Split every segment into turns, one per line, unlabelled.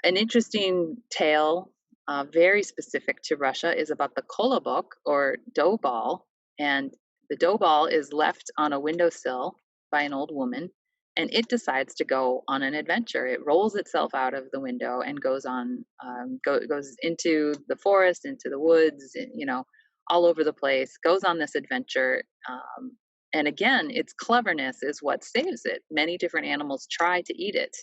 An interesting tale, very specific to Russia, is about the kolobok or dough ball. And the dough ball is left on a windowsill by an old woman, and it decides to go on an adventure. It rolls itself out of the window and goes on, goes into the forest, into the woods, all over the place. Goes on this adventure, and again, its cleverness is what saves it. Many different animals try to eat it,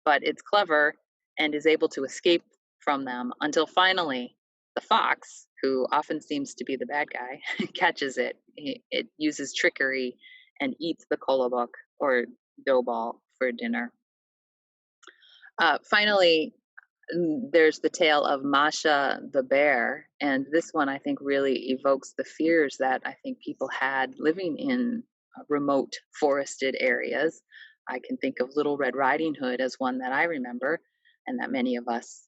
but it's clever and is able to escape from them until finally the fox, who often seems to be the bad guy, catches it. It uses trickery and eats the kolobok or dough ball for dinner. Finally, there's the tale of Masha the bear, and this one I think really evokes the fears that I think people had living in remote forested areas. I can think of Little Red Riding Hood as one that I remember and that many of us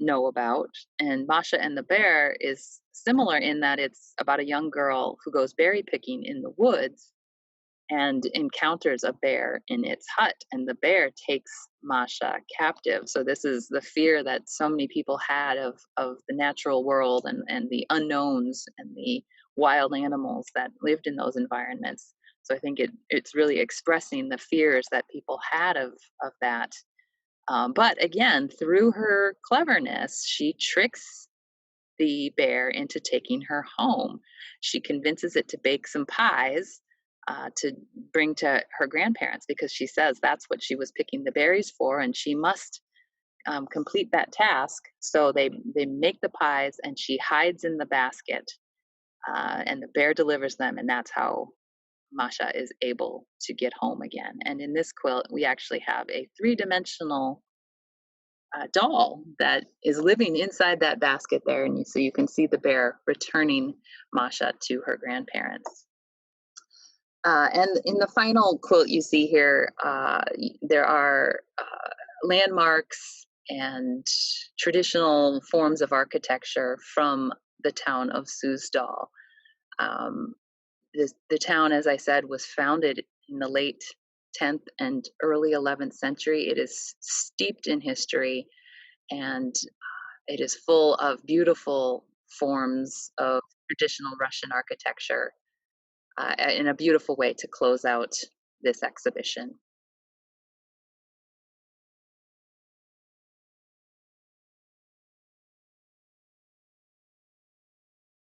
know about. And Masha and the bear is similar in that it's about a young girl who goes berry picking in the woods and encounters a bear in its hut, and the bear takes Masha captive. So this is the fear that so many people had of the natural world and the unknowns and the wild animals that lived in those environments. So I think it's really expressing the fears that people had of that. But again, through her cleverness, she tricks the bear into taking her home. She convinces it to bake some pies to bring to her grandparents because she says that's what she was picking the berries for, and she must complete that task. So they make the pies, and she hides in the basket, and the bear delivers them, and that's how Masha is able to get home again. And in this quilt, we actually have a three-dimensional doll that is living inside that basket there, and so you can see the bear returning Masha to her grandparents. And in the final quilt you see here, there are landmarks and traditional forms of architecture from the town of Suzdal. Um, the town, as I said, was founded in the late 10th and early 11th century. It is steeped in history, and it is full of beautiful forms of traditional Russian architecture in a beautiful way to close out this exhibition.